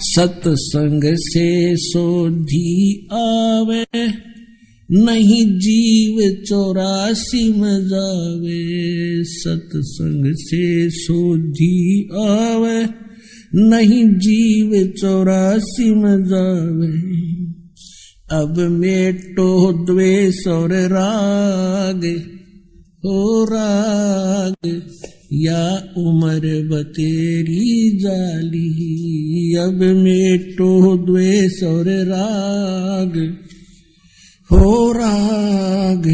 सत्संग से सोधी आवे, नहीं जीव 84 में जावे। सत्संग से सोधी आवे, नहीं जीव 84 में जावे। अब मेटो द्वेष और राग, हो राग या उम्र बतेरी जाली। अब मेटो द्वेष और राग, हो राग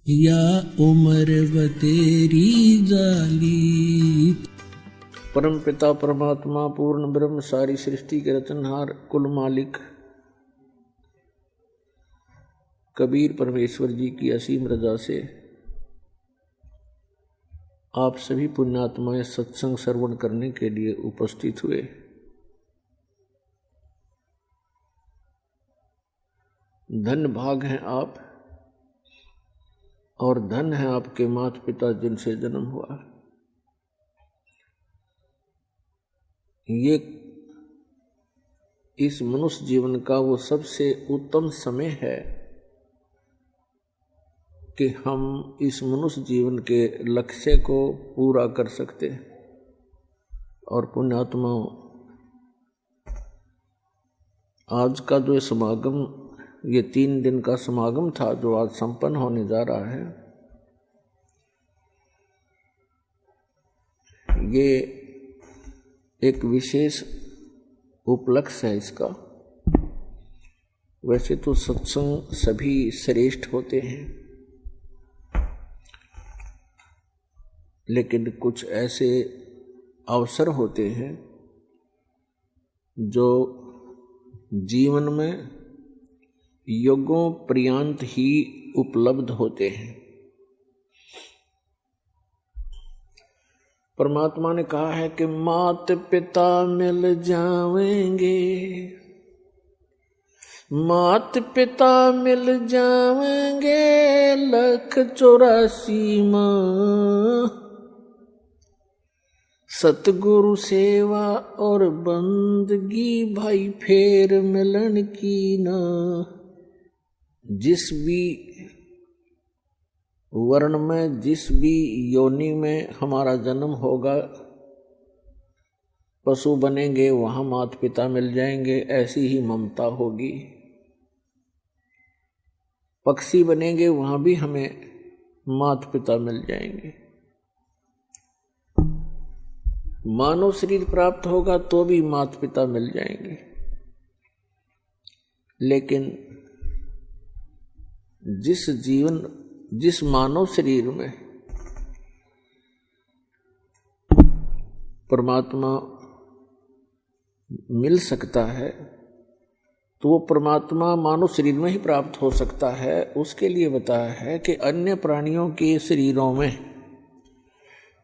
या उम्र बतेरी जाली। परम पिता परमात्मा पूर्ण ब्रह्म सारी सृष्टि के रचनहार कुल मालिक कबीर परमेश्वर जी की असीम रजा से आप सभी पुण्यात्माएं सत्संग श्रवण करने के लिए उपस्थित हुए। धन भाग हैं आप और धन है आपके माता पिता जिनसे जन्म हुआ। ये इस मनुष्य जीवन का वो सबसे उत्तम समय है कि हम इस मनुष्य जीवन के लक्ष्य को पूरा कर सकते हैं। और पुण्यात्माओं, आज का जो समागम, ये 3 दिन का समागम था जो आज संपन्न होने जा रहा है, ये एक विशेष उपलक्ष्य है इसका। वैसे तो सत्संग सभी श्रेष्ठ होते हैं, लेकिन कुछ ऐसे अवसर होते हैं जो जीवन में युगों पर्यंत ही उपलब्ध होते हैं। परमात्मा ने कहा है कि मात पिता मिल जावेंगे, मात पिता मिल जावेंगे 184 माँ। सतगुरु सेवा और बंदगी भाई फेर मिलन की ना। जिस भी वर्ण में, जिस भी योनि में हमारा जन्म होगा, पशु बनेंगे वहां माता पिता मिल जाएंगे, ऐसी ही ममता होगी। पक्षी बनेंगे वहां भी हमें माता पिता मिल जाएंगे। मानव शरीर प्राप्त होगा तो भी माता पिता मिल जाएंगे। लेकिन जिस मानव शरीर में परमात्मा मिल सकता है तो वो परमात्मा मानव शरीर में ही प्राप्त हो सकता है। उसके लिए बताया है कि अन्य प्राणियों के शरीरों में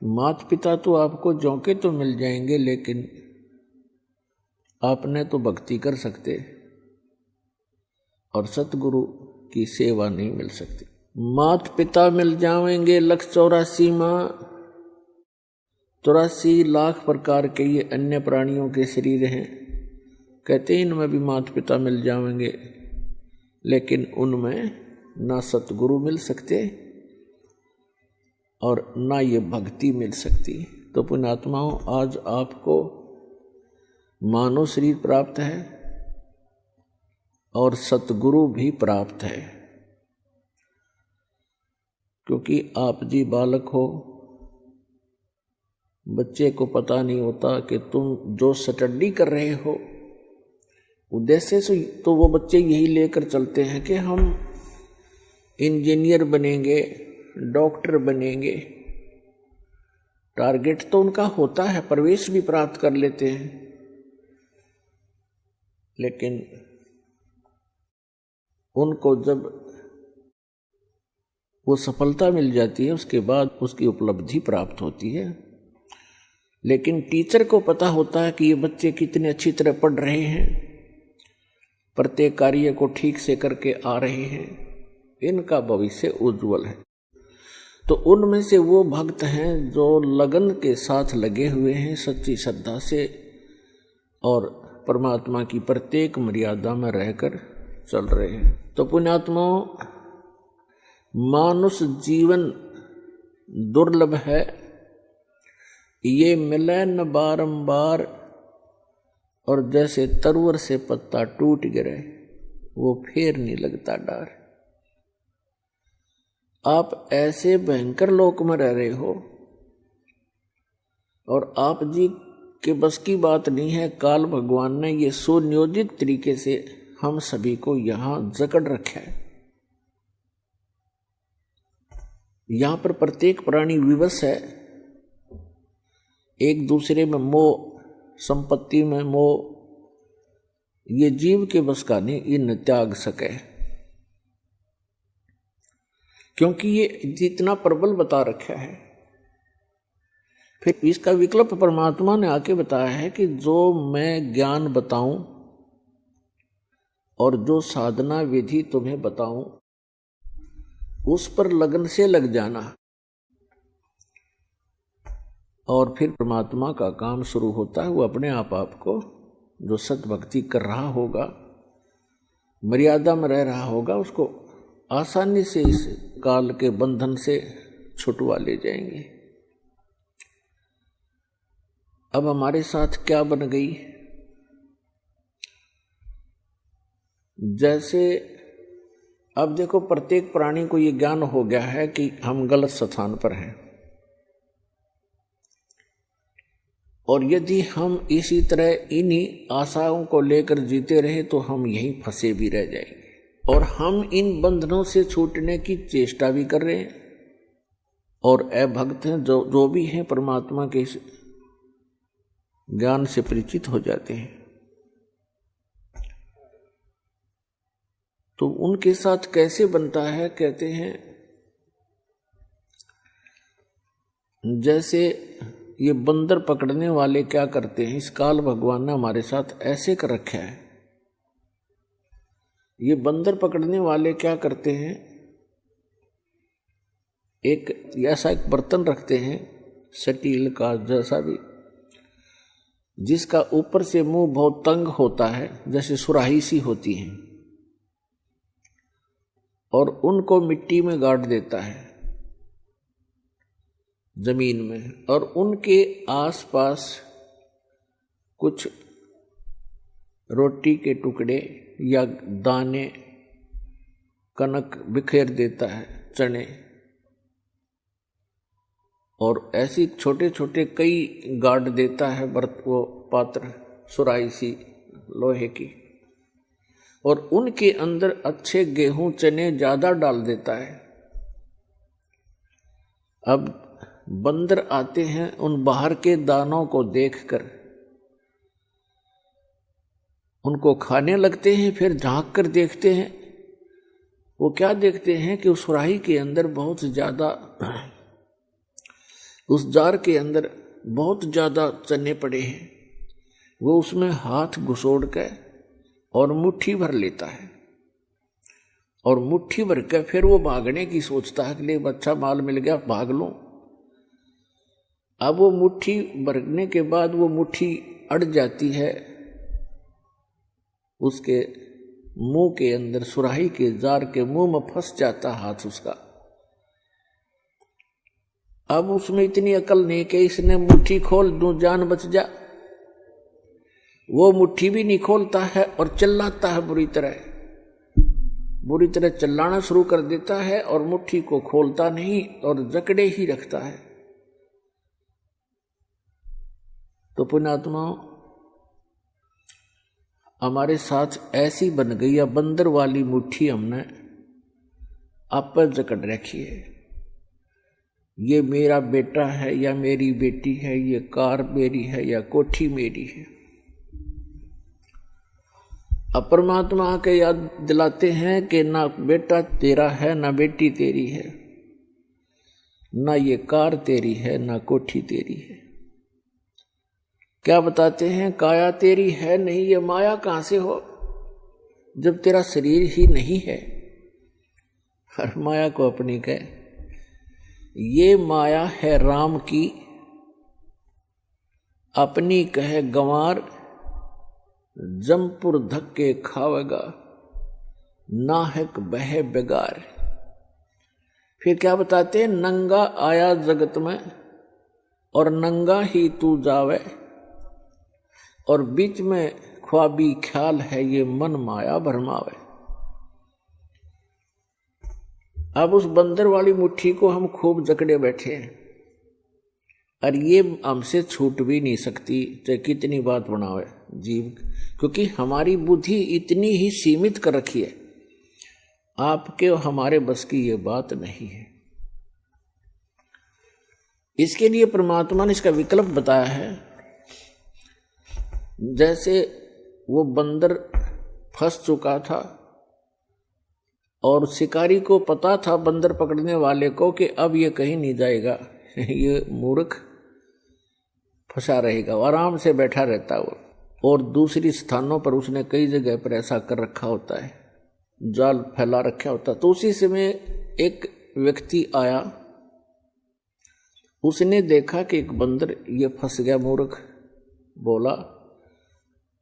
माता पिता तो आपको जोंके तो मिल जाएंगे, लेकिन आपने तो भक्ति कर सकते और सतगुरु की सेवा नहीं मिल सकती। माता पिता मिल जाएंगे 184 माँ। 84 लाख प्रकार के ये अन्य प्राणियों के शरीर हैं। कहते हैं इनमें भी माता पिता मिल जाएंगे, लेकिन उनमें ना सतगुरु मिल सकते और ना ये भक्ति मिल सकती। तो पुण्यात्माओं, आज आपको मानव शरीर प्राप्त है और सतगुरु भी प्राप्त है, क्योंकि आप जी बालक हो। बच्चे को पता नहीं होता कि तुम जो स्टडी कर रहे हो उद्देश्य से, तो वो बच्चे यही लेकर चलते हैं कि हम इंजीनियर बनेंगे, डॉक्टर बनेंगे। टारगेट तो उनका होता है, प्रवेश भी प्राप्त कर लेते हैं, लेकिन उनको जब वो सफलता मिल जाती है उसके बाद उसकी उपलब्धि प्राप्त होती है। लेकिन टीचर को पता होता है कि ये बच्चे कितने अच्छी तरह पढ़ रहे हैं, प्रत्येक कार्य को ठीक से करके आ रहे हैं, इनका भविष्य उज्जवल है। तो उनमें से वो भक्त हैं जो लगन के साथ लगे हुए हैं, सच्ची श्रद्धा से और परमात्मा की प्रत्येक मर्यादा में रहकर चल रहे हैं। तो पुण्यात्माओं, मानुष जीवन दुर्लभ है, ये मिले न बारंबार, और जैसे तरुवर से पत्ता टूट गिरे वो फिर नहीं लगता डर। आप ऐसे भयंकर लोक में रह रहे हो और आप जी के बस की बात नहीं है। काल भगवान ने ये सुनियोजित तरीके से हम सभी को यहां जकड़ रखा है। यहां पर प्रत्येक प्राणी विवश है, एक दूसरे में मोह, संपत्ति में मोह, ये जीव के बस का नहीं, इन त्याग सके, क्योंकि ये जितना प्रबल बता रखा है। फिर इसका विकल्प परमात्मा ने आके बताया है कि जो मैं ज्ञान बताऊं और जो साधना विधि तुम्हें बताऊं उस पर लगन से लग जाना, और फिर परमात्मा का काम शुरू होता है। वो अपने आप आपको, जो सत भक्ति कर रहा होगा, मर्यादा में रह रहा होगा, उसको आसानी से इस काल के बंधन से छुटवा ले जाएंगे। अब हमारे साथ क्या बन गई, जैसे अब देखो प्रत्येक प्राणी को ये ज्ञान हो गया है कि हम गलत स्थान पर हैं, और यदि हम इसी तरह इन्हीं आशाओं को लेकर जीते रहे तो हम यहीं फंसे भी रह जाएंगे, और हम इन बंधनों से छूटने की चेष्टा भी कर रहे हैं। और अभक्त हैं जो भी हैं परमात्मा के ज्ञान से परिचित हो जाते हैं, तो उनके साथ कैसे बनता है, कहते हैं जैसे ये बंदर पकड़ने वाले क्या करते हैं, इस काल भगवान ने हमारे साथ ऐसे कर रखा है। ये बंदर पकड़ने वाले क्या करते हैं, एक ऐसा एक बर्तन रखते हैं, स्टील का जैसा भी, जिसका ऊपर से मुंह बहुत तंग होता है, जैसे सुराही सी होती है, और उनको मिट्टी में गाड़ देता है जमीन में, और उनके आसपास कुछ रोटी के टुकड़े या दाने, कनक बिखेर देता है, चने, और ऐसी छोटे छोटे कई गाड़ देता है वो पात्र, सुराही सी लोहे की, और उनके अंदर अच्छे गेहूं चने ज्यादा डाल देता है। अब बंदर आते हैं, उन बाहर के दानों को देखकर उनको खाने लगते हैं, फिर झांक कर देखते हैं। वो क्या देखते हैं कि उस सुराही के अंदर बहुत ज्यादा, उस जार के अंदर बहुत ज्यादा चने पड़े हैं। वो उसमें हाथ घुसोड़ के और मुट्ठी भर लेता है, और मुट्ठी भर के फिर वो भागने की सोचता है कि ले अच्छा माल मिल गया, भाग लूं। अब वो मुट्ठी भरने के बाद वो मुट्ठी अड़ जाती है उसके मुंह के अंदर, सुराही के जार के मुंह में फंस जाता हाथ उसका। अब उसमें इतनी अकल नहीं कि इसने मुट्ठी खोल दूं, जान बच जा। वो मुट्ठी भी नहीं खोलता है और चिल्लाता है, बुरी तरह चिल्लाना शुरू कर देता है, और मुट्ठी को खोलता नहीं और जकड़े ही रखता है। तो पुण्यात्माओं, हमारे साथ ऐसी बन गई या बंदर वाली मुट्ठी हमने आप पर जकड़ रखी है। ये मेरा बेटा है या मेरी बेटी है, ये कार मेरी है या कोठी मेरी है। अब परमात्मा आके याद दिलाते हैं कि ना बेटा तेरा है, ना बेटी तेरी है, ना ये कार तेरी है, ना कोठी तेरी है। क्या बताते हैं, काया तेरी है नहीं, ये माया कहां से हो जब तेरा शरीर ही नहीं है। हर माया को अपनी कहे, ये माया है राम की, अपनी कहे गंवार, जमपुर धक्के खावेगा, नाहक बहे बेगार। फिर क्या बताते हैं, नंगा आया जगत में और नंगा ही तू जावे, और बीच में ख्वाबी ख्याल है ये मन माया भरमावे। अब उस बंदर वाली मुट्ठी को हम खूब जकड़े बैठे हैं, और ये हमसे छूट भी नहीं सकती, चाहे कितनी बात बनावे जीव, क्योंकि हमारी बुद्धि इतनी ही सीमित कर रखी है। आपके और हमारे बस की ये बात नहीं है। इसके लिए परमात्मा ने इसका विकल्प बताया है। जैसे वो बंदर फंस चुका था और शिकारी को पता था, बंदर पकड़ने वाले को, कि अब ये कहीं नहीं जाएगा, ये मूर्ख फंसा रहेगा, आराम से बैठा रहता वो। और दूसरी स्थानों पर उसने कई जगह पर ऐसा कर रखा होता है, जाल फैला रखा होता। तो उसी समय एक व्यक्ति आया, उसने देखा कि एक बंदर ये फंस गया, मूर्ख। बोला,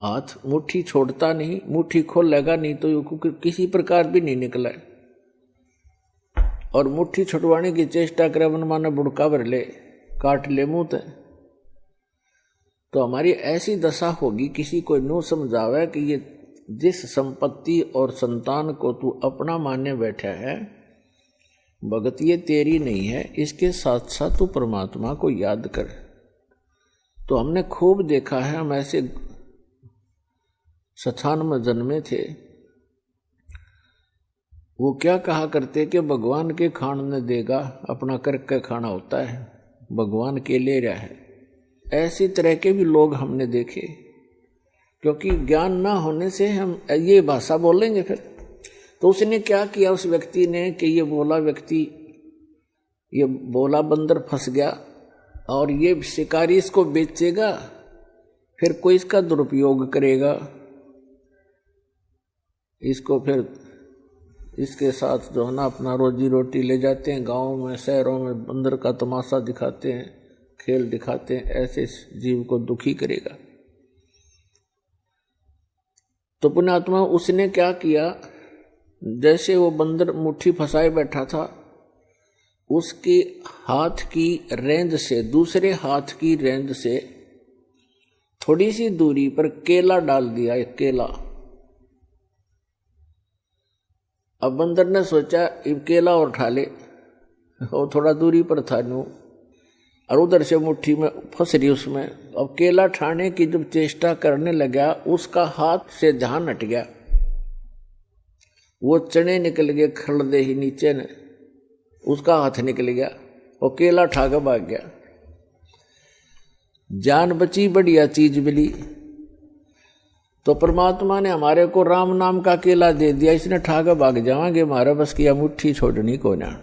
हाथ मुट्ठी छोड़ता नहीं, मुट्ठी खोल लेगा नहीं तो किसी प्रकार भी नहीं निकला, और मुट्ठी छुड़वाने की चेष्टा करे, मन माने बुड़का भर ले, काट ले मुंह ते। तो हमारी ऐसी दशा होगी, किसी को नो समझावे कि ये जिस संपत्ति और संतान को तू अपना मानने बैठा है, भगत ये तेरी नहीं है, इसके साथ साथ तू परमात्मा को याद कर। तो हमने खूब देखा है, हम ऐसे स्थान में जन्मे थे, वो क्या कहा करते कि भगवान के खान ने देगा, अपना करके खाना होता है, भगवान के ले रहा है। ऐसी तरह के भी लोग हमने देखे, क्योंकि ज्ञान ना होने से हम ये भाषा बोलेंगे फिर। तो उसने क्या किया उस व्यक्ति ने कि ये बोला बंदर फंस गया, और ये शिकारी इसको बेचेगा, फिर कोई इसका दुरुपयोग करेगा, इसको फिर इसके साथ जो है ना अपना रोजी रोटी ले जाते हैं, गाँव में शहरों में बंदर का तमाशा दिखाते हैं, खेल दिखाते हैं, ऐसे जीव को दुखी करेगा। तो पुण्यात्मा उसने क्या किया, जैसे वो बंदर मुट्ठी फंसाए बैठा था, उसके हाथ की रेंज से दूसरे हाथ की रेंज से थोड़ी सी दूरी पर केला डाल दिया, एक केला। अब बंदर ने सोचा केला और उठा ले, और थोड़ा दूरी पर था नू, और उधर से मुट्ठी में फंस रही उसमें। अब केला ठाने की जब चेष्टा करने लगा, उसका हाथ से ध्यान हट गया, वो चने निकल गए खड़दे ही नीचे ने, उसका हाथ निकल गया और केला ठा के भाग गया। जान बची, बढ़िया चीज मिली। तो परमात्मा ने हमारे को राम नाम का केला दे दिया, इसने ठा के भाग जावांगे, हमारा बस किया मुट्ठी छोड़नी को ना।